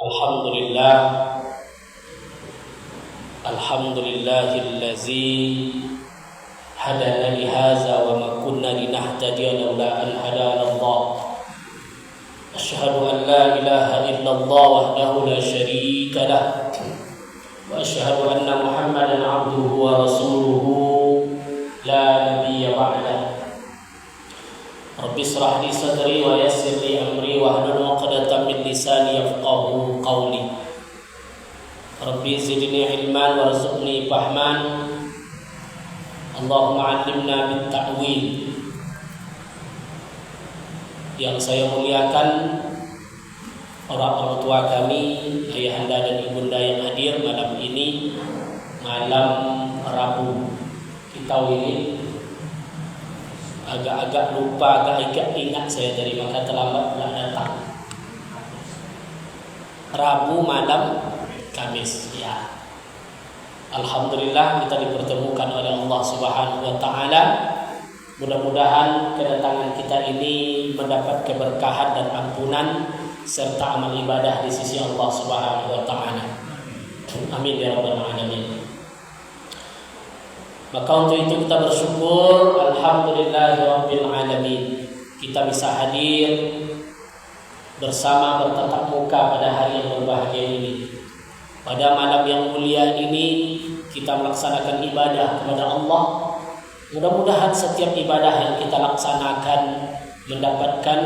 Alhamdulillah, alhamdulillahillazi hadana lihaza wa ma kunna linahtadiya laula an hadana Allah. Asyhadu an la ilaha illallah wahdahu la syarika lah wa asyhadu anna Muhammadan abduhu wa rasuluhu la nabiyya ba'dah. Rabbi shrah li sadri wa yassir li amri wa hlul 'uqdatam min lisani yafqahu qawli. Rabbi zidni ilman warzuqni fahman. Allahumma 'allimna bit ta'wil. Yang saya muliakan orang tua kami, ayahanda dan ibunda yang hadir malam ini, malam Rabu. Kita ini agak-agak lupa, agak ingat saya dari maka terlambat telah datang. Rabu malam Kamis, ya. Alhamdulillah kita dipertemukan oleh Allah Subhanahu wa taala. Mudah-mudahan kedatangan kita ini mendapat keberkahan dan ampunan serta amal ibadah di sisi Allah Subhanahu wa taala. Amin ya rabbal alamin. Maka untuk itu kita bersyukur, alhamdulillahirabbil alamin. Kita bisa hadir bersama bertatap muka pada hari yang berbahagia ini. Pada malam yang mulia ini kita melaksanakan ibadah kepada Allah. Mudah-mudahan setiap ibadah yang kita laksanakan mendapatkan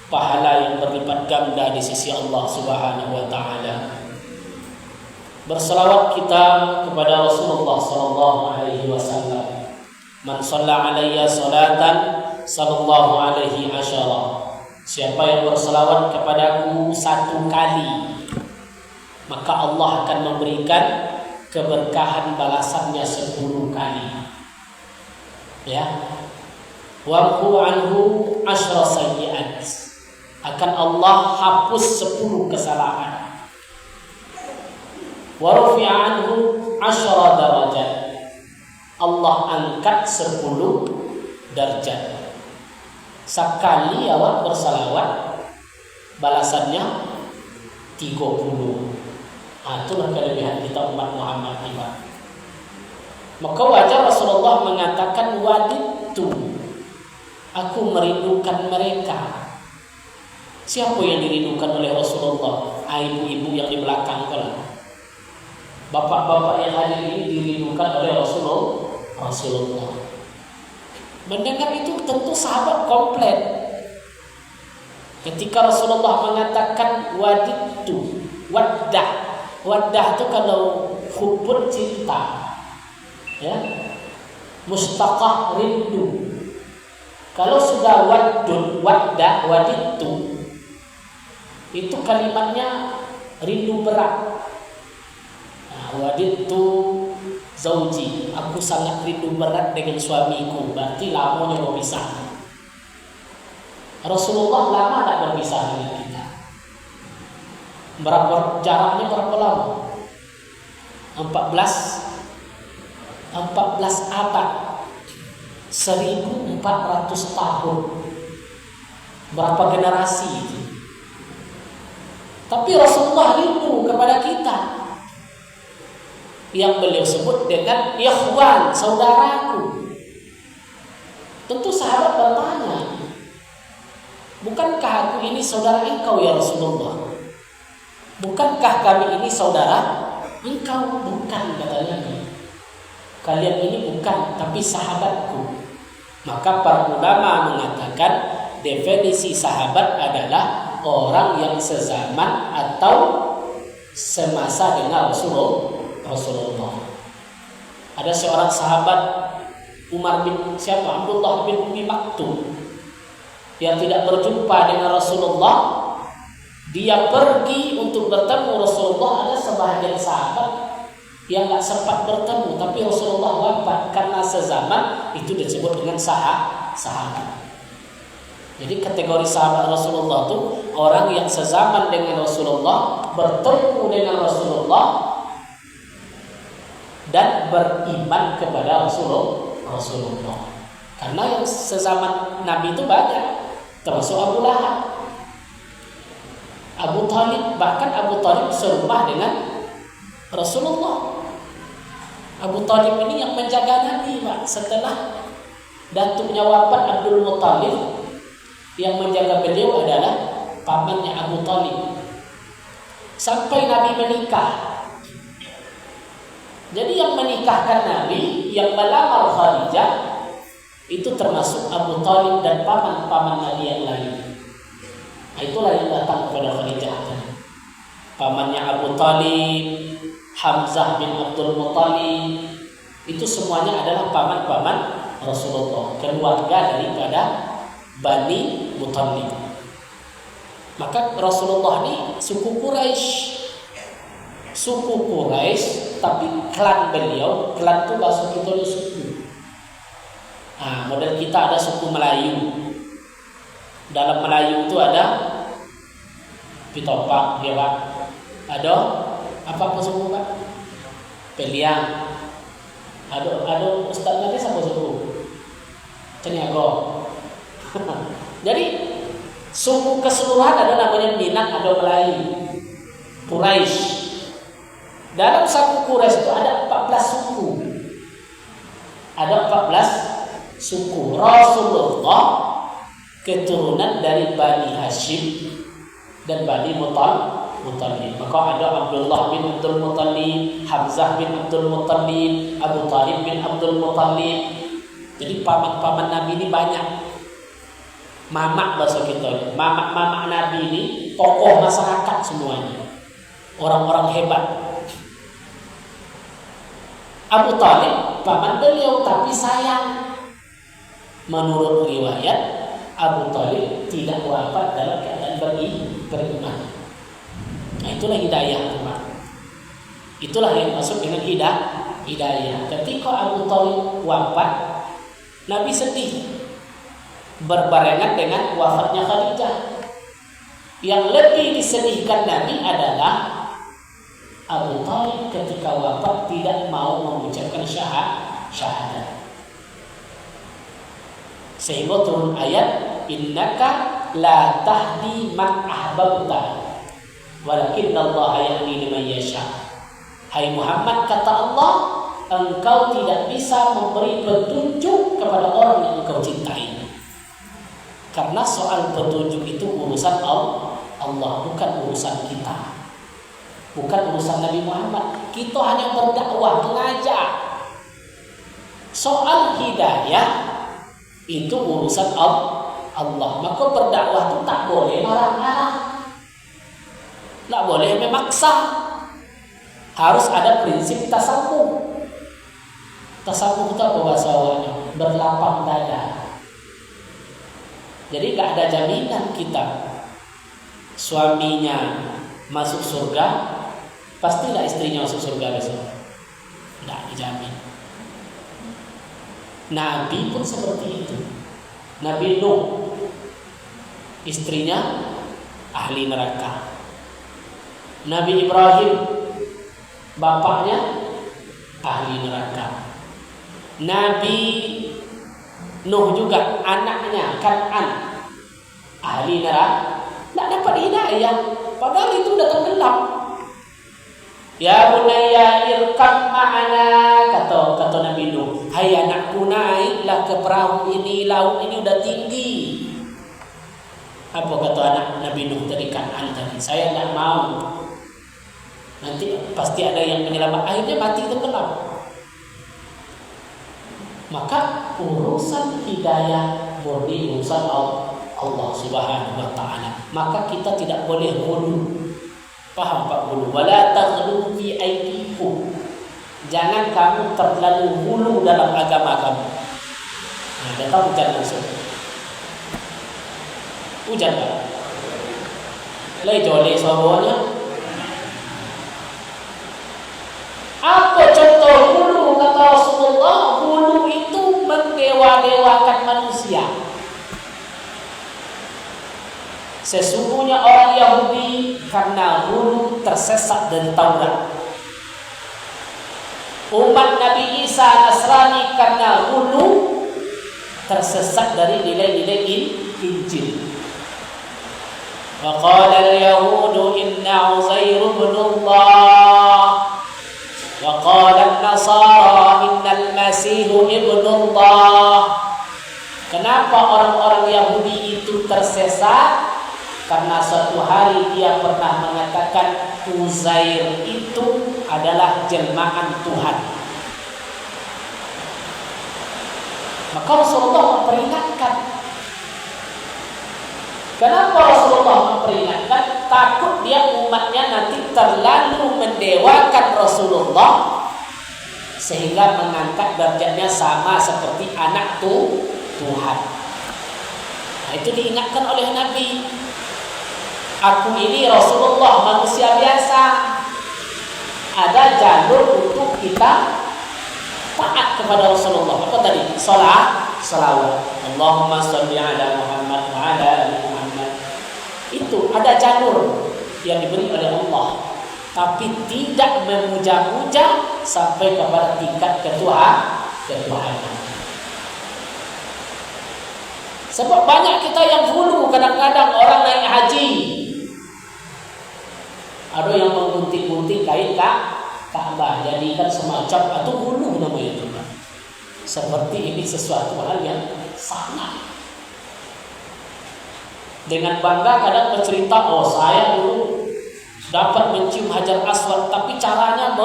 pahala yang berlipat ganda di sisi Allah Subhanahu wa taala. Berselawat kita kepada Rasulullah sallallahu alaihi wasallam. Man shalla alayya salatan sallallahu alaihi asyara. Siapa yang berselawat kepadaku satu kali, maka Allah akan memberikan keberkahan balasannya 10 kali. Ya. Wamhu anhu asyra sayyi'at. Akan Allah hapus 10 kesalahan. Wa rufi'a anhu asyra darajat. Allah angkat 10 derajat. Sekali awak bersalawat balasannya 30. Itulah kelebihan kita umat Muhammad ini. Maka wajar Rasulullah mengatakan waditu, aku merindukan mereka. Siapa yang dirindukan oleh Rasulullah? Ibu-ibu yang di belakang kalau bapak-bapak yang hadir ini dirindukan oleh Rasulullah. Mendengar itu tentu sahabat komplit. Ketika Rasulullah mengatakan waditu, waddah itu kalau hubun cinta, ya, mustaqah rindu. Kalau sudah waditu, itu kalimatnya rindu berat. Waditu zauji, aku sangat rindu berat dengan suamiku. Berarti lamanya berpisah. Rasulullah lama tak berpisah dengan kita. Jaraknya berapa lama? 14 abad, 1400 tahun. Berapa generasi itu? Tapi Rasulullah rindu kepada kita, yang beliau sebut dengan ikhwan, saudaraku. Tentu sahabat bertanya, bukankah aku ini saudara engkau ya Rasulullah? Bukankah kami ini saudara engkau? Bukan, katanya. Kalian ini bukan, tapi sahabatku. Maka para ulama mengatakan definisi sahabat adalah orang yang sezaman atau semasa dengan Rasulullah. Ada seorang sahabat Abdullah bin Umi Maktum yang tidak berjumpa dengan Rasulullah. Dia pergi untuk bertemu Rasulullah. Ada sebahagian sahabat yang tak sempat bertemu, tapi Rasulullah wafat karena sezaman, itu disebut dengan sahabat. Jadi kategori sahabat Rasulullah itu orang yang sezaman dengan Rasulullah, bertemu dengan Rasulullah, dan beriman kepada Rasulullah. Karena yang sezaman Nabi itu banyak, termasuk Abu Lahab. Abu Talib, bahkan Abu Talib serumah dengan Rasulullah. Abu Talib ini yang menjaga Nabi, Pak. Setelah datuknya wafat Abdul Muttalib, yang menjaga beliau adalah pamannya Abu Talib. Sampai Nabi menikah. Jadi yang menikahkan Nabi, yang melamar Khadijah, itu termasuk Abu Talib dan paman-paman Nabi yang lain. Itulah yang datang kepada Khadijah. Pamannya Abu Talib, Hamzah bin Abdul Muttalib, itu semuanya adalah paman-paman Rasulullah, keluarga daripada Bani Muttalib. Maka Rasulullah ini suku Quraisy, tapi klan beliau, klan itu bahasa kita itu suku. Nah, model kita ada suku Melayu. Dalam Melayu itu ada Pitopak, ya Pak. Ada apa suku Pak? Peliang. Ada Ustaz nanti siapa suku? Ceniago. Jadi suku keseluruhan ada namanya Minang, ada Melayu, Quraisy. Dalam suku Quraisy itu ada 14 suku. Ada 14 suku. Rasulullah keturunan dari Bani Hashim dan Bani Muttalib. Maka ada Abdullah bin Abdul Muttalib, Hamzah bin Abdul Muttalib, Abu Talib bin Abdul Muttalib. Jadi paman-paman Nabi ini banyak. Mamak bahasa kita. Mamak Nabi ini tokoh masyarakat semuanya. Orang-orang hebat. Abu Talib paman beliau, tapi sayang, menurut riwayat Abu Talib tidak wafat dalam keadaan beriman. Nah, itulah hidayah, teman. Itulah yang masuk dengan hidayah. Ketika Abu Talib wafat, Nabi sedih, berbarengan dengan wafatnya Khadijah. Yang lebih disedihkan Nabi adalah Abu Talib ketika wafat tidak mau mengucapkan syahadat. Sehingga turun ayat, innaka la tahdi man ahbabta walakinnallaha yahdi liman yasha. Hai Muhammad, kata Allah, engkau tidak bisa memberi petunjuk kepada orang yang engkau cintai. Karena soal petunjuk itu urusan Allah, bukan urusan kita. Bukan urusan Nabi Muhammad. Kita hanya berdakwah, mengajak. Soal hidayah itu urusan Allah. Maka berdakwah itu tak boleh marah-marah, tak boleh memaksa. Harus ada prinsip tasawuf. Tasawuf itu apa bahasa awalnya? Berlapang dada. Jadi gak ada jaminan kita suaminya masuk surga, pasti tidak istrinya masuk surga besok. Tidak dijamin. Nabi pun seperti itu. Nabi Nuh, istrinya ahli neraka. Nabi Ibrahim, bapaknya ahli neraka. Nabi Nuh juga anaknya Kan'an ahli neraka. Tidak dapat hidayah, padahal itu udah tenggelam. Ya bunayya irkab ma'ana, kata Nabi Nuh, hai anakku, naiklah ke perahu ini, laut ini udah tinggi. Apa kata anak Nabi Nuh tadi, Kan'an tadi? Saya tidak mau, nanti pasti ada yang menyelamat. Akhirnya mati tenggelam. Maka urusan hidayah murni urusan Allah Subhanahu wa ta'ala. Maka kita tidak boleh ghulu. Paham Pak Gulu? Wala taghlu fi aydikum. Jangan kamu terlalu ghulu dalam agama kamu. Nah, datang hujan langsung. Hujan Pak. Lai jole suaranya. Apa contoh ghulu kata Rasulullah? Ghulu itu mendewa-dewakan manusia. Sesungguhnya orang Yahudi karena ghulu tersesat dari Taurat. Umat Nabi Isa Nasrani karena ghulu tersesat dari nilai-nilai Injil. وقال اليهود إن عزير بن الله وقال النصارى إن المسيح ابن الله. Kenapa orang-orang Yahudi itu tersesat? Karena suatu hari dia pernah mengatakan Uzair itu adalah jelmaan Tuhan. Maka Rasulullah memperingatkan. Kenapa Rasulullah memperingatkan? Takut dia umatnya nanti terlalu mendewakan Rasulullah sehingga mengangkat derajatnya sama seperti anak Tuhan. Nah, itu diingatkan oleh Nabi. Aku ini Rasulullah, manusia biasa. Ada jalur untuk kita taat kepada Rasulullah. Apa tadi? Salawat. Allahumma sholli ala Muhammad wa ala ali Muhammad. Itu ada jalur yang diberi oleh Allah, tapi tidak memuja-muja sampai kepada tingkat ketuhanan. Sebab banyak kita yang hulu, kadang-kadang orang naik haji, ada yang menggunting-gunting kain Ka'bah, jadikan semacam atau hulu namanya itu. Seperti ini sesuatu hal yang sangat. Dengan bangga kadang bercerita, oh saya dulu dapat mencium Hajar Aswad, tapi caranya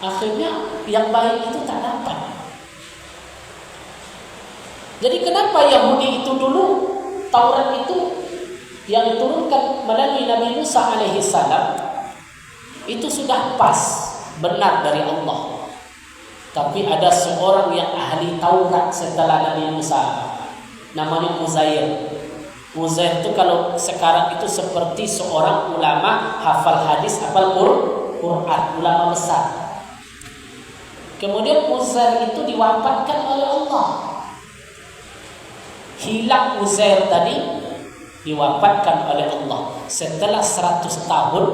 akhirnya yang baik itu tak dapat. Jadi kenapa Yahudi itu dulu Taurat itu yang diturunkan melalui Nabi Musa alaihi salam itu sudah pas, benar dari Allah. Tapi ada seorang yang ahli Taurat setelah Nabi Musa, namanya Uzair. Uzair itu kalau sekarang itu seperti seorang ulama hafal hadis, hafal Quran, ulama besar. Kemudian Uzair itu diwafatkan oleh Allah. Hilang Uzair tadi diwafatkan oleh Allah setelah 100 tahun.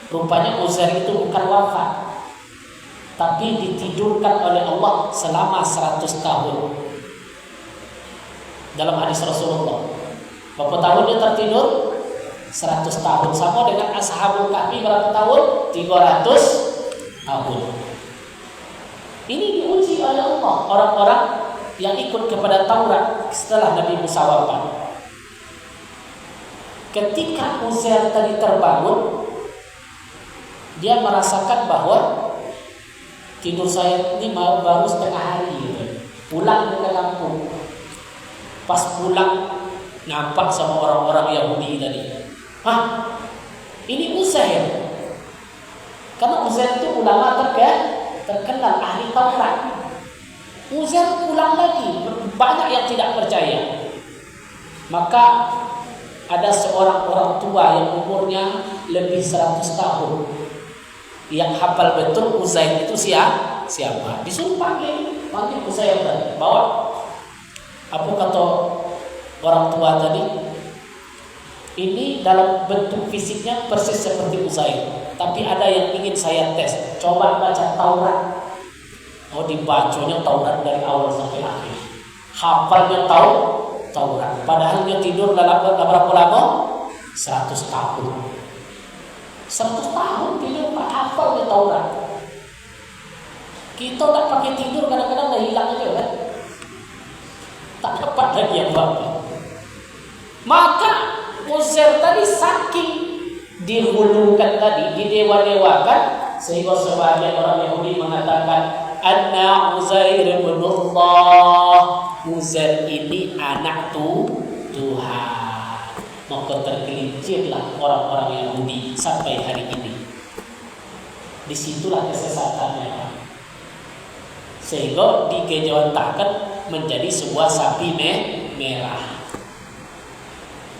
Rupanya Uzair itu bukan wafat, tapi ditidurkan oleh Allah selama 100 tahun. Dalam hadis Rasulullah, berapa tahun dia tertidur? 100 tahun. Sama dengan Ashabul Kahfi berapa tahun? 300 tahun. Ini diuji oleh Allah orang-orang yang ikut kepada Taurat setelah Nabi Musa wafat. Ketika Uzair tadi terbangun, dia merasakan bahwa tidur saya ini baru setengah hari gitu. Pulang ke kampung. Pas pulang nampak sama orang-orang Yahudi tadi. Ini Uzair. Karena Uzair itu ulama terkenal ahli Taurat. Uzair pulang lagi, banyak yang tidak percaya. Maka ada seorang orang tua yang umurnya lebih 100 tahun yang hafal betul Uzair itu siapa. Disuruh panggil Uzair tadi. Bawa. Apa kata orang tua tadi? Ini dalam bentuk fisiknya persis seperti Uzair, tapi ada yang ingin saya tes. Coba baca Taurat. Oh, dibacanya Taurat dari awal sampai akhir. Hafalnya Taurat. Padahal dia tidur dalam berapa lama? 100 tahun. 100 tahun tidur tak hafalnya Taurat. Kita tak pakai tidur, kadang-kadang dah hilang aja kan? Tak dapat lagi yang bapak. Maka Uzair tadi saking dihulukan tadi, didewa-dewakan, sehingga sebagian orang Yahudi mengatakan anna Uzair bin Allah, Uzair ini anak Tuhan. Maka tergelincirlah orang-orang Yahudi sampai hari ini. Disitulah kesesatannya, sehingga digejawantahkan menjadi sebuah sapi merah.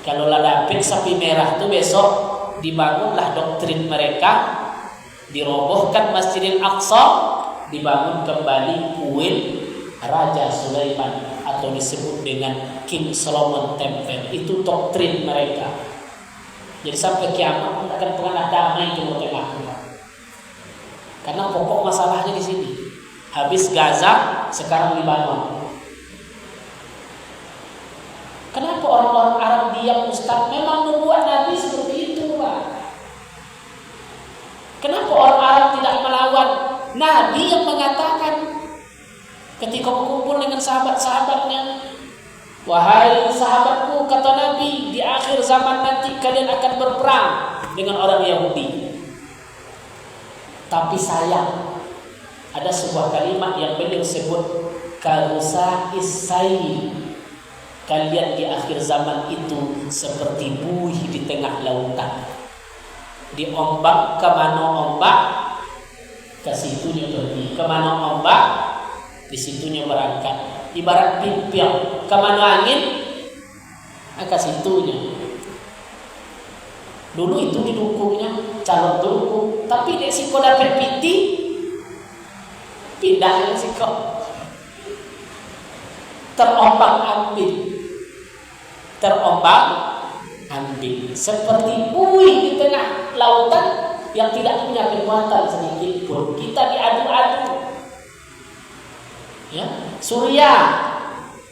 Kalau dapet sapi merah itu besok dibangunlah doktrin mereka, dirobohkan Masjidil Aqsa, dibangun kembali kuil Raja Sulaiman atau disebut dengan King Solomon Temple. Itu doktrin mereka. Jadi sampai kiamat pun akan pernah damai di Tengah. Karena pokok masalahnya di sini. Habis Gaza, sekarang Libanon. Kenapa orang-orang Arab diam, Ustaz? Memang nubuat Nabi seperti itu, Pak. Kenapa orang Arab tidak melawan Nabi yang mengatakan ketika berkumpul dengan sahabat-sahabatnya, wahai sahabatku, kata Nabi, di akhir zaman nanti kalian akan berperang dengan orang Yahudi. Tapi sayang, ada sebuah kalimat yang beliau sebut, karusa isai. Kalian di akhir zaman itu seperti buih di tengah lautan. Diombak kemana ombak, ke situnya pergi. Kemana ombak, di situnya berangkat. Ibarat pipiang, kemana angin, ke situnya. Dulu itu didukungnya calon dukung, tapi dia siko dapat piti, pindahnya siko terombang-ambing. Seperti buih di tengah lautan yang tidak punya kekuatan sedikit pun. Kita diadu-adu. Ya, Suriah.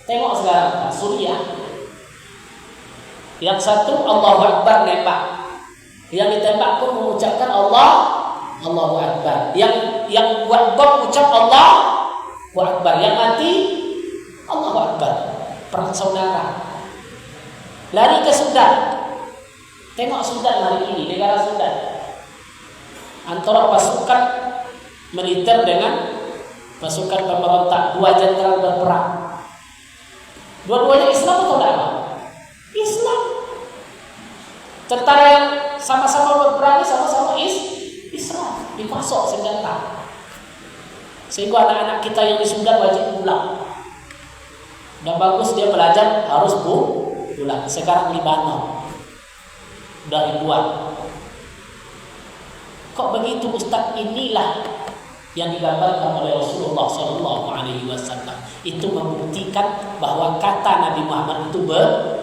Tengok sekarang Pak, Suriah. Yang satu Allahu Akbar nembak. Yang ditembak pun mengucapkan Allahu Akbar. Yang buat bom ucap Allahu Akbar. Yang mati Allahu Akbar. Perang saudara. Lari ke Sudan. Tengok Sudan hari ini, negara Sudan. Antara pasukan militer dengan pasukan pemberontak, dua jenderal berperang. Dua-duanya Islam atau tidak? Islam. Tentara yang sama-sama berperang, sama-sama Islam, dipasok senjata. Sehingga anak-anak kita yang di Sudan wajib pulang. Dan bagus dia belajar harus pulang. Sekarang Libanon udah ribuan. Kok begitu Ustaz? Inilah yang digambarkan oleh Rasulullah SAW. Itu membuktikan bahwa kata Nabi Muhammad itu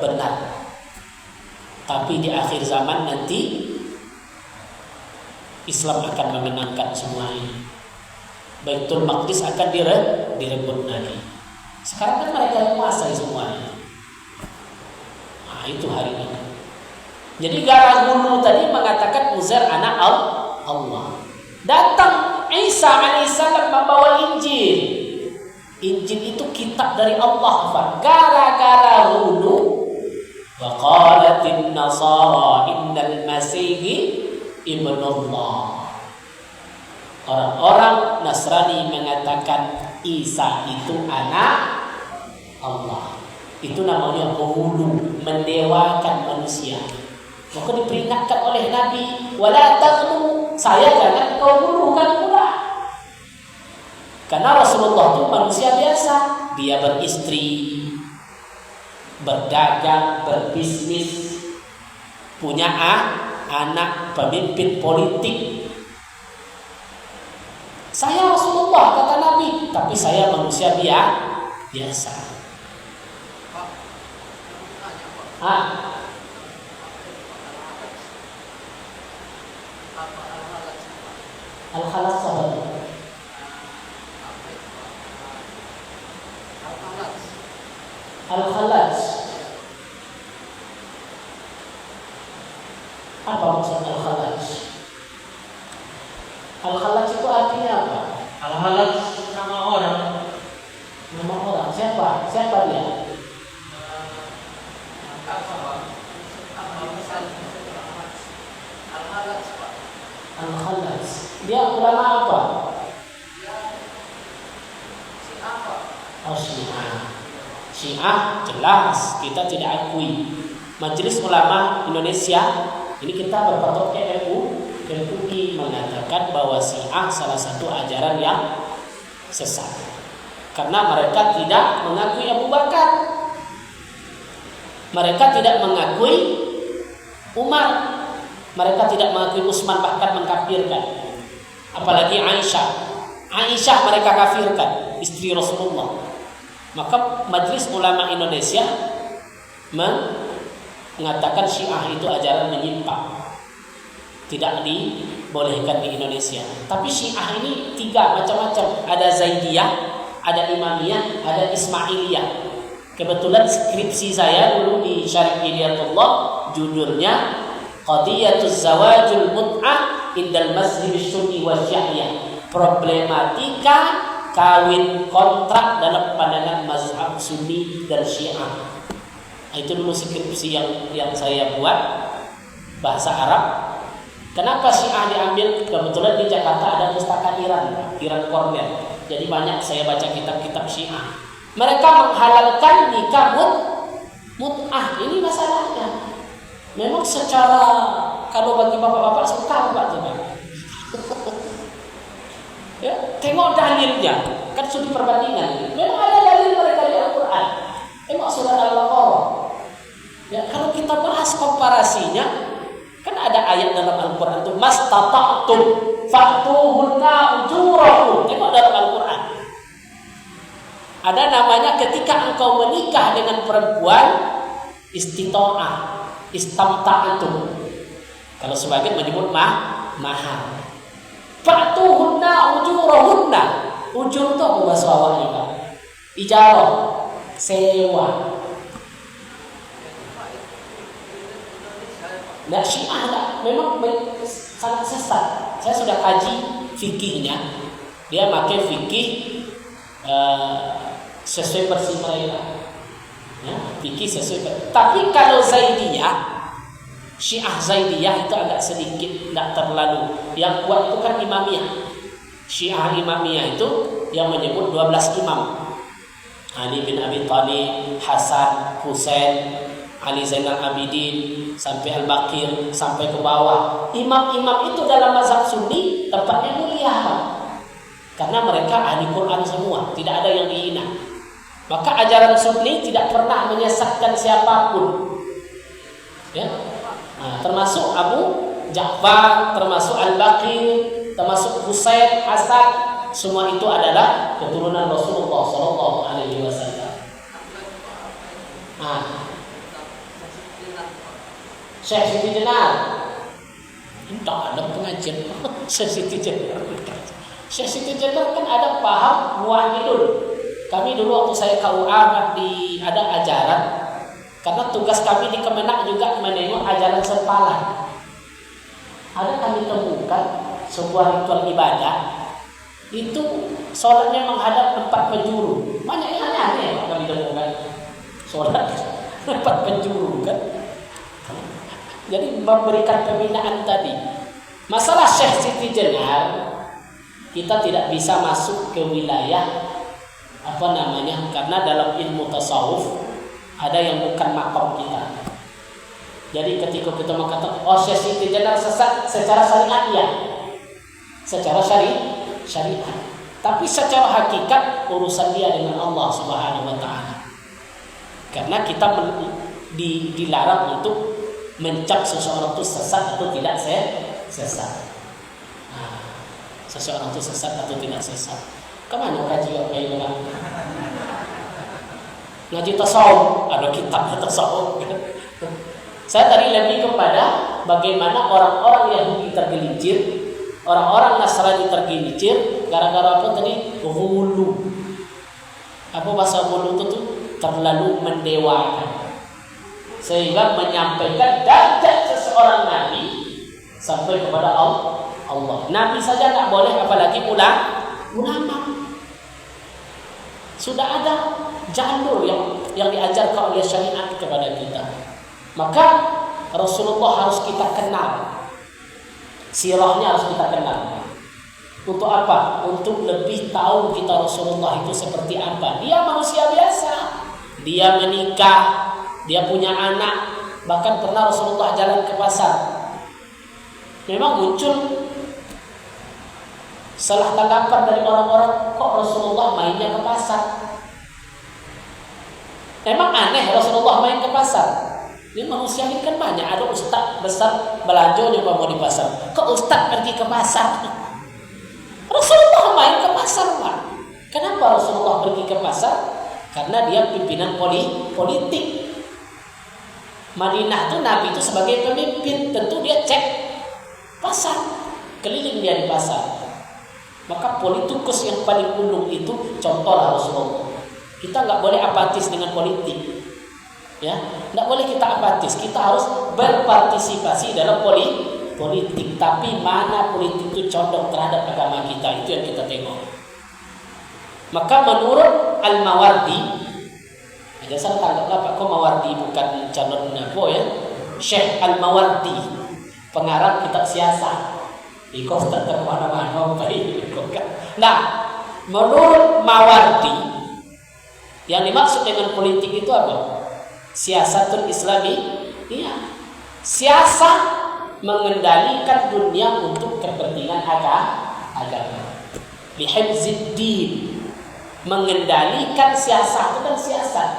benar. Tapi di akhir zaman nanti Islam akan memenangkan semua ini. Baitul Maqdis akan direbut lagi. Sekarang kan mereka yang menguasai semuanya. Itu hari ini. Jadi Garang Hulu tadi mengatakan Uzair anak Allah. Datang Isa alaihissalam membawa Injil. Injil itu kitab dari Allah. Gara-gara Hulu, wa qalatin nasara innal masihi ibnullah. Orang-orang Nasrani mengatakan Isa itu anak Allah. Itu namanya hulu, mendewakan manusia. Maka diperingatkan oleh Nabi, wala taghlu, saya jangan kau hulukan pula. Karena Rasulullah itu manusia biasa, dia beristri, berdagang, berbisnis, punya anak, pemimpin politik. Saya Rasulullah, kata Nabi, tapi saya manusia biasa. Al-Khalas sahabat. Al-Khalas. Apa maksud Al-Khalas? Al-Khalas itu artinya apa? Al-Khalas nama orang. Nama orang. Siapa dia? Al-Khalas. Dia ulama apa? Syiah. Syiah jelas kita tidak akui. Majelis Ulama Indonesia ini kita berpatok ke MUI mengatakan bahwa Syiah salah satu ajaran yang sesat. Karena mereka tidak mengakui Abu Bakar. Mereka tidak mengakui Umar. Mereka tidak mengakui Utsman, bahkan mengkafirkan. Apalagi Aisyah. Aisyah mereka kafirkan, istri Rasulullah. Maka Majelis Ulama Indonesia mengatakan Syiah itu ajaran menyimpang, tidak dibolehkan di Indonesia. Tapi Syiah ini tiga macam-macam. Ada Zaidiyah, ada Imamiyah, ada Ismailiyah. Kebetulan skripsi saya dulu di Syarif Hidayatullah judulnya Qadiyatuz Zawajul Mut'ah Indal Mazhab Sunni wa Syiah. Problematika kawin kontrak dalam pandangan mazhab Sunni dan Syiah. Itu dulu skripsi yang saya buat bahasa Arab. Kenapa Syiah diambil? Kebetulan di Jakarta ada pustaka Iran Cornell. Jadi banyak saya baca kitab-kitab Syiah. Mereka menghalalkan nikah mut'ah. Ini masalahnya. Memang secara kalau bagi bapak-bapak suka Pak coba. Ya, tengok dalilnya. Kan studi perbandingan. Memang ada dalil mereka di Al-Qur'an. Tengok surat Al-Baqarah. Ya, kalau kita bahas komparasinya, kan ada ayat dalam Al-Qur'an itu mastata'tum fa'tuhunna ujurahum. Tengok dalam Al-Qur'an. Ada namanya ketika engkau menikah dengan perempuan istita'ah, istamta'tum. Kalau sebagian menyebut mahar. Fa'tuhunna ujurahunna. Ujur itu apa bahasa awalnya, Pak? Ijarah, sewa. Nah, Syiah memang sangat sesat. Saya sudah kaji fikihnya. Dia pakai fikih sesuai versi mereka. Ya, fikih sesuai. Tapi kalau Zaidiyah, Syiah Zaidiyah itu agak sedikit, tidak terlalu. Yang kuat itu kan Imamiyah. Syiah Imamiyah itu yang menyebut 12 imam. Ali bin Abi Thalib, Hasan, Husain, Ali Zainal Abidin, sampai Al-Baqir, sampai ke bawah. Imam-imam itu dalam mazhab Sunni tempatnya mulia, karena mereka ahli Quran semua, tidak ada yang dihina. Maka ajaran Sunni tidak pernah menyesatkan siapapun. Ya. Nah, termasuk Abu Ja'far, termasuk Al-Baqir, termasuk Husain, Hasan, semua itu adalah keturunan Rasulullah Sallallahu Alaihi Wasallam. Nah, Syekh Siti Jenar, tidak ada pengajian Syekh Siti Jenar. Syekh Siti Jenar kan ada paham muwahhidun. Kami dulu waktu saya KUA ada ajaran, karena tugas kami di Kemenak juga menengok ajaran sempalan. Ada kami temukan sebuah ritual ibadah itu sholatnya menghadap 4 penjuru. Banyak yang aneh kami temukan. Sholat 4 penjuru kan. Jadi memberikan pembinaan tadi. Masalah Syekh Siti Jenar, kita tidak bisa masuk ke wilayah karena dalam ilmu tasawuf ada yang bukan makom kita. Jadi ketika kita mengatakan Syekh Siti Jenar sesat secara syariat, ya, secara syariat. Tapi secara hakikat urusan dia dengan Allah Subhanahu wa taala. Karena kita dilarang untuk mencap seseorang itu sesat atau tidak sesat. Nah, seseorang itu sesat atau tidak sesat. Kemana kaji kayak gitu? Ngaji tasawuf, ada kitab tasawuf. Saya tadi lebih kepada bagaimana orang-orang Yahudi tergelincir, orang-orang Nasrani tergelincir gara-gara apa tadi? Hulu. Apa bahasa hulu itu tuh? Terlalu mendewakan. Sehingga menyampaikan derajat seseorang nabi sampai kepada Allah. Nabi saja tak boleh, apalagi ulama. Sudah ada jalur yang diajarkan oleh syariat kepada kita. Maka Rasulullah harus kita kenal. Sirahnya harus kita kenal. Untuk apa? Untuk lebih tahu kita Rasulullah itu seperti apa. Dia manusia biasa. Dia menikah, dia punya anak. Bahkan pernah Rasulullah jalan ke pasar. Memang muncul salah tanggapan dari orang-orang, kok Rasulullah mainnya ke pasar? Emang aneh Rasulullah main ke pasar? Ini manusia ini kan banyak, ada ustaz besar belanja juga mau di pasar. Kok ustaz pergi ke pasar? Rasulullah main ke pasar, Pak. Kenapa Rasulullah pergi ke pasar? Karena dia pimpinan politik. Madinah itu Nabi itu sebagai pemimpin, tentu dia cek pasar, keliling dia di pasar. Maka politikus yang paling undung itu contohlah Rasulullah. Kita nggak boleh apatis dengan politik. Ya, nggak boleh kita apatis. Kita harus berpartisipasi dalam politik. Tapi mana politik itu condong terhadap agama kita, itu yang kita tengok. Maka menurut Al-Mawardi, ada saya tangkap Pak kok Mawardi bukan calon napo ya? Syekh Al-Mawardi, pengarang kitab siasat. Ikut tak terkemana-mana apa ini? Nah, menurut Mawardi, yang dimaksud dengan politik itu apa? Siasatul Islami, iya. Siasat mengendalikan dunia untuk kepentingan agama. Lihifziddin, mengendalikan siasat itu kan siasat.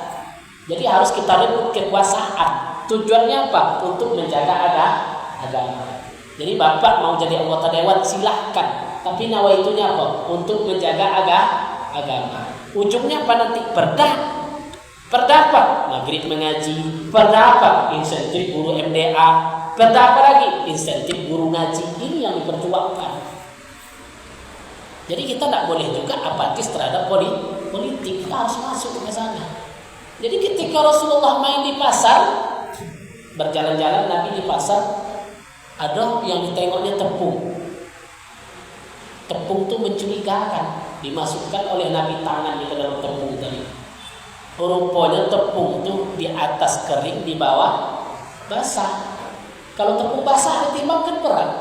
Jadi harus kita rebut kekuasaan. Tujuannya apa? Untuk menjaga agama. Jadi bapak mau jadi anggota dewan silahkan, tapi nawaitunya apa? Untuk menjaga agama. Ujungnya apa nanti? Perda apa? Maghrib mengaji. Perda apa? Insentif guru MDA. Perda apa lagi? Insentif guru ngaji. Ini yang diperjuangkan. Jadi kita tidak boleh juga apatis terhadap politik. Kita harus masuk ke sana. Jadi ketika Rasulullah main di pasar, berjalan-jalan Nabi di pasar, ada yang ditengoknya tepung. Tepung itu mencurigakan. Dimasukkan oleh Nabi tangan di dalam tepung tadi. Rupanya tepung itu di atas kering, di bawah basah. Kalau tepung basah ditimbangkan berat.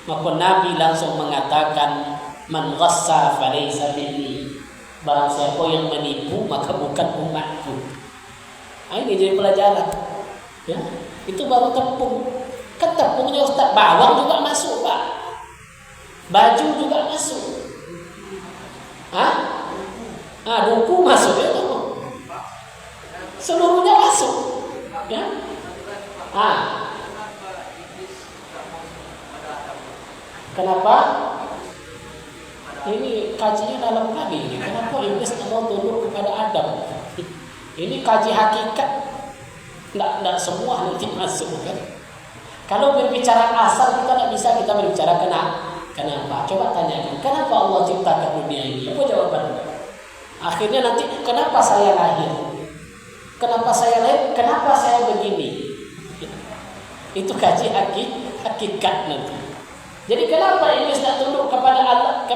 Maka Nabi langsung mengatakan, man ghassa falaysa minni. Barang siapa yang menipu maka bukan umatku. Nah, ini jadi pelajaran. Ya, itu baru tepung. Kan tepungnya Ustaz, bawang juga masuk, Pak. Baju juga masuk. Duku masuk ya, seluruhnya masuk. Ya. Kenapa? Ini kajinya dalam kali ini. Kenapa iblis mau tunduk kepada Adam? Ini kaji hakikat. Nggak semua nanti masuk kan? Kalau berbicara asal kita bisa berbicara kenapa? Coba tanyakan, kenapa Allah ciptakan dunia ini? Apa jawabannya? Akhirnya nanti kenapa saya lahir? Kenapa saya lahir? Kenapa saya begini? Itu kaji hakikat nanti. Jadi kenapa iblis tak tunduk kepada Adam?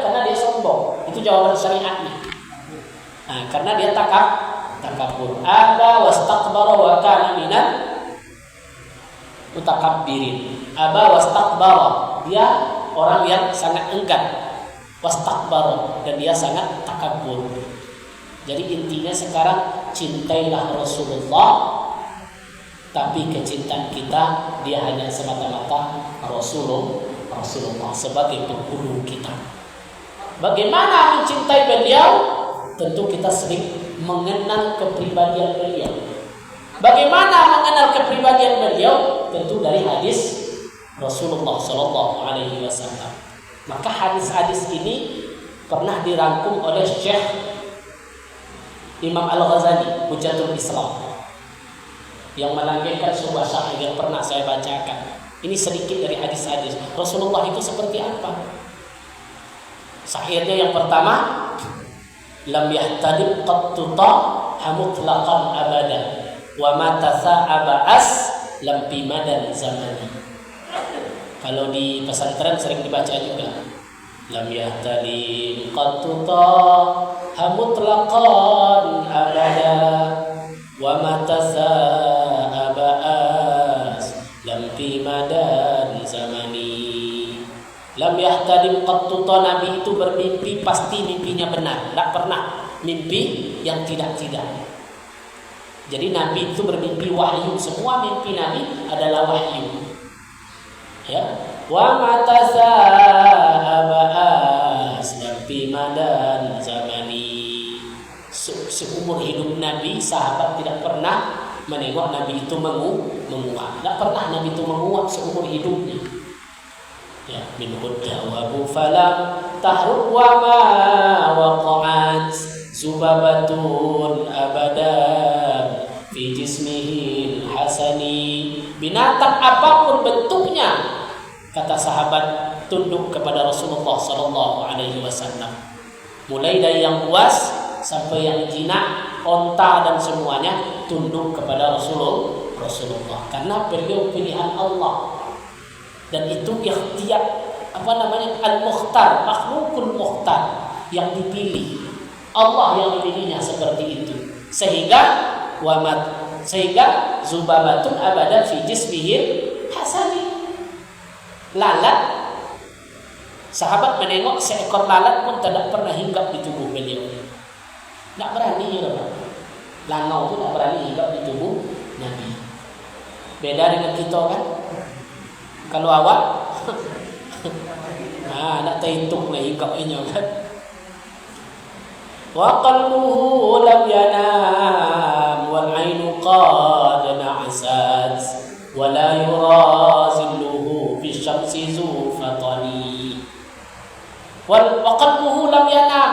Karena dia sombong. Itu jawaban syariatnya. Karena dia takabur. Aba wastakbara wa kana minal mutakabbirin. Aba wastakbara, dia orang yang sangat enggan. Wastakbara, dan dia sangat takabur. Jadi intinya sekarang cintailah Rasulullah, tapi kecintaan kita dia hanya semata-mata Rasulullah sebagai penghulu kita. Bagaimana mencintai beliau? Tentu kita sering mengenal kepribadian beliau. Bagaimana mengenal kepribadian beliau? Tentu dari hadis Rasulullah Shallallahu Alaihi Wasallam. Maka hadis-hadis ini pernah dirangkum oleh Syekh Imam Al-Ghazali, Hujjatul Islam, yang melanggengkan sebuah syair yang pernah saya bacakan. Ini sedikit dari hadis-hadis Rasulullah itu seperti apa. Syairnya yang pertama, lam yahtadib qattuta hamutlaqan abada wa ma tasa'aba as lam bimadan zamani. Kalau di pesantren sering dibaca juga, lam yahtadib qattuta hamutlaqan abada wa ma tasa'aba as lam bimadan zamani. Lam yahtadim qattuta, Nabi itu bermimpi pasti mimpinya benar, tidak pernah mimpi yang tidak-tidak. Jadi Nabi itu bermimpi wahyu, semua mimpi Nabi adalah wahyu. Ya, wa matasa'aba'as lam madan zamani. Seumur hidup Nabi, sahabat tidak pernah menengok Nabi itu menguap. Tidak pernah Nabi itu menguap seumur hidupnya. Ya, min huddawabu falam tahruk wa ma waqa'at zubabatun abadan fi jismihi hasani. Binatang apapun bentuknya, kata sahabat, tunduk kepada Rasulullah Sallallahu Alaihi Wasallam. Mulai dari yang buas sampai yang jinak, onta dan semuanya tunduk kepada Rasulullah. Karena beliau pilihan Allah. Dan itu ikhtiar al-mukhtar, makhlukul mukhtar, yang dipilih. Allah yang memilihnya seperti itu. Sehingga Zubabatun abadan fi jismihil hasani. Lalat, sahabat menengok seekor lalat pun tidak pernah hinggap di tubuh beliau. Tak berani ya, langau itu tak berani hinggap di tubuh Nabi. Beda dengan kita kan. Kalau awak nak terhitung lah hinggapnya kan. Wa qalbuhu lam yanam wal ainu qad na'asat wa la yurazilluhu fi syamsi zufatani. Wa qalbuhu lam yanam,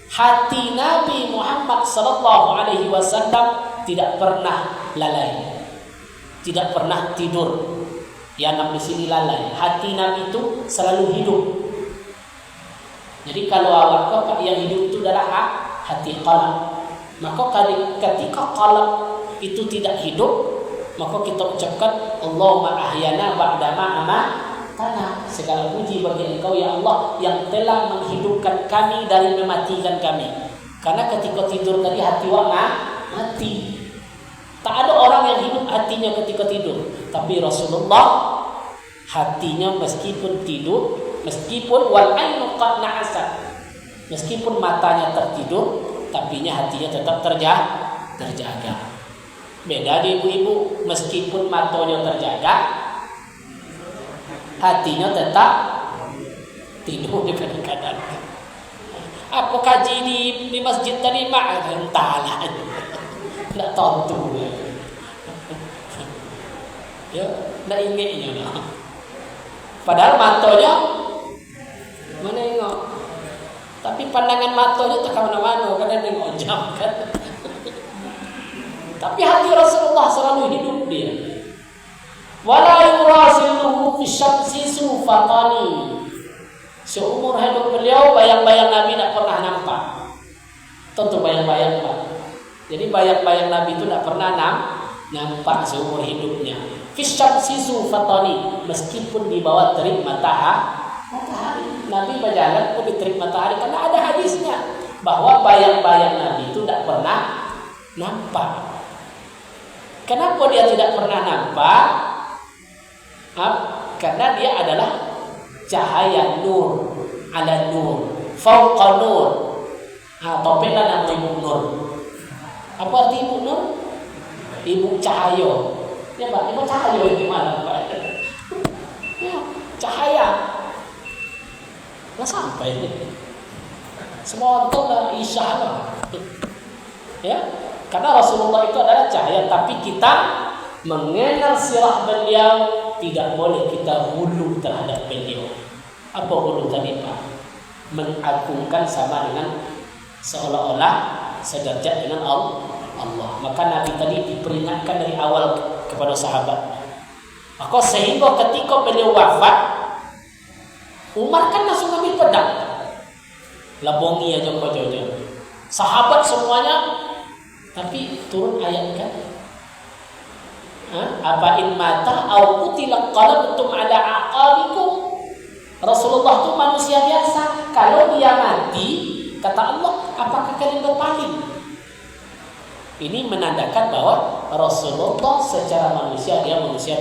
hati Nabi Muhammad sallallahu alaihi wasallam tidak pernah lalai, tidak pernah tidur. Yanam di sini lalai. Hati Nabi itu selalu hidup. Jadi kalau awak yang hidup itu adalah hati qalb. Maka ketika qalb itu tidak hidup, maka kita ucapkan Allahumma ahyana ba'dama amatana. Segala puji bagi Engkau ya Allah yang telah menghidupkan kami dari mematikan kami. Karena ketika tidur tadi hati mati. Tak ada orang yang hidup hatinya ketika tidur. Tapi Rasulullah hatinya meskipun tidur, meskipun wal ainu qad na'asat, meskipun matanya tertidur, tapinya hatinya tetap terjaga. Beda di ibu-ibu, meskipun matanya terjaga, hatinya tetap tidur kadang-kadang. Apa kaji di masjid tadi mak? Entahlah. Nak tonton ya, nak ingatnya lah. Padahal matanya menengok, tapi pandangan matanya tak kemana-mana, kadang nengok jam kan. Tapi hati Rasulullah selalu hidup dia. Wala yurasilluhu fi syamsi sufatani. Seumur hidup beliau bayang-bayang Nabi tak pernah nampak. Tentu bayang-bayang Pak. Jadi bayang-bayang Nabi itu tidak pernah nampak seumur hidupnya. Fisyamsi sufatani, meskipun di bawah terik matahari. Nabi berjalan pun di terik matahari, karena ada hadisnya bahwa bayang-bayang Nabi itu tidak pernah nampak. Kenapa dia tidak pernah nampak? Karena dia adalah cahaya nur ala nur, fauqa nur. Topiklah nama ibu nur. Apa arti ibu nur? Ibu cahaya. Ya Pak, ibu cahaya itu mana Pak? Ya, cahaya. Nggak sampai ini. Semua itu adalah isyarat. Ya, karena Rasulullah itu adalah cahaya, tapi kita mengenal sirah beliau tidak boleh kita hulu terhadap beliau. Apa hulu tadi Pak? Mengagungkan sama dengan seolah-olah sederajat dengan Allah. Maka Nabi tadi diperingatkan dari awal kepada sahabat. Maka sehingga ketika beliau wafat, Umar kan langsung ambil pedang, labongi aja kojo-kojo. Sahabat semuanya, tapi turun ayat kan? Apa in mata au qutila qalabtum ala aqabikum. Rasulullah itu manusia biasa. Kalau dia mati, kata Allah, apakah kalian berpaling? Ini menandakan bahwa Rasulullah secara manusia dia manusia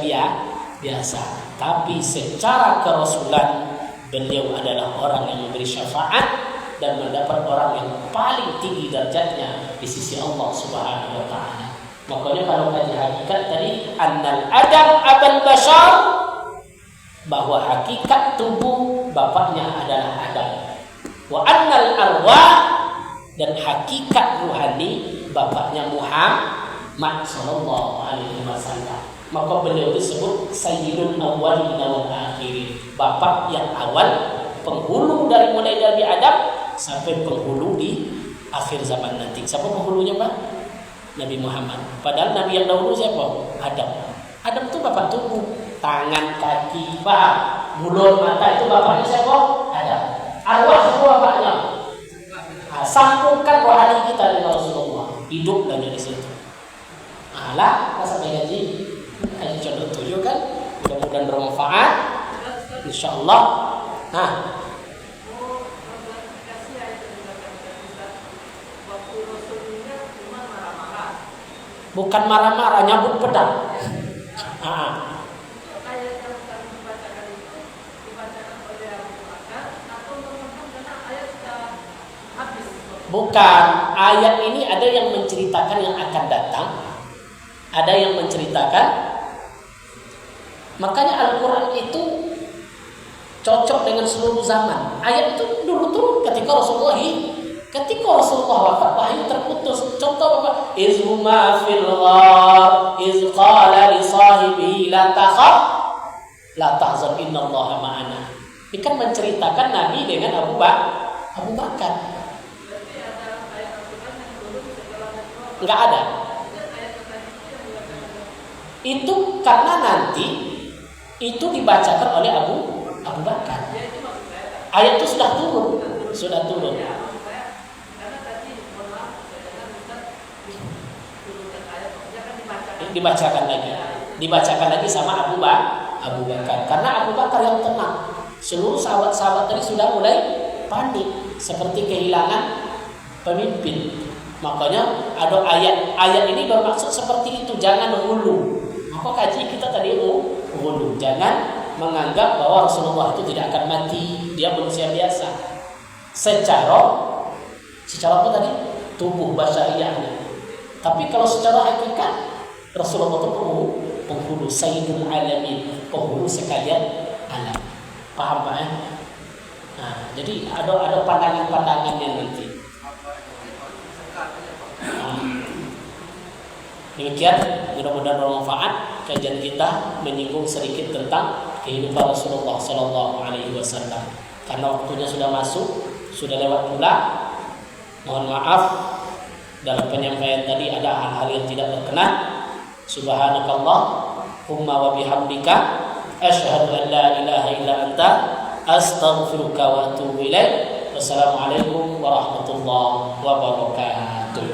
biasa. Tapi secara kerasulan beliau adalah orang yang memberi syafaat dan mendapat orang yang paling tinggi derajatnya di sisi Allah Subhanahu wa taala. Makanya kalau kaji hakikat tadi annal adam abal bashar, bahwa hakikat tubuh bapaknya adalah Adam. Wa annal arwah, dan hakikat ruhani bapaknya Muhammad sallallahu alaihi wasallam. Maka beliau disebut Sayyidul Awwalin wal Akhirin, bapak yang awal, penghulu dari mulai dari Adam sampai penghulu di akhir zaman nanti. Siapa penghulunya Pak? Nabi Muhammad. Padahal Nabi yang dahulu siapa? Adam. Adam itu bapak tubuh, tangan, kaki, mulut, mata itu bapaknya siapa? Adam. Arwah siapa bapaknya? Sambungkan rohani kita dengan Rasulullah. Hidup lagi di situ. Alah, masa ngaji? Ayo coba tujuh kan? Mudah-mudahan bermanfaat. Insyaallah. Nah, bukan marah-marah, nyabut pedang. Bukan, ayat ini ada yang menceritakan yang akan datang, ada yang menceritakan. Makanya Al-Quran itu cocok dengan seluruh zaman. Ayat itu dulu turun ketika Rasulullah wafat, wahyu terputus. Contoh apa? Izhuma fil ghar iz qala li sahibihi la takhaf la tahzan innallaha ma'ana. Ini kan menceritakan Nabi dengan Abu Bakar. Enggak ada. Itu karena nanti itu dibacakan oleh Abu Bakar. Ayat itu sudah turun. Dibacakan lagi sama Abu Bakar. Karena Abu Bakar yang tenang. Seluruh sahabat-sahabat tadi sudah mulai panik, seperti kehilangan pemimpin. Makanya ada ayat ini bermaksud seperti itu, jangan hulu. Maka kaji kita tadi hulu, jangan menganggap bahwa Rasulullah itu tidak akan mati, dia manusia biasa. Secara apa tadi? Tubuh basyariahnya. Tapi kalau secara hakikat Rasulullah itu penghulu, Sayyidul Alamin, penghulu sekalian alam. Paham Pak ya? Nah, jadi ada pandangan-pandangannya nanti. Demikian, mudah-mudahan bermanfaat. Kajian kita menyinggung sedikit tentang kehidupan Rasulullah Sallallahu Alaihi Wasallam. Karena waktunya sudah masuk, sudah lewat pula. Mohon maaf dalam penyampaian tadi ada hal-hal yang tidak berkenan. Subhanakallahumma wa bihamdika asyhadu an la ilaha illa anta astaghfiruka wa atubu ilaik. Wassalamualaikum warahmatullahi wabarakatuh.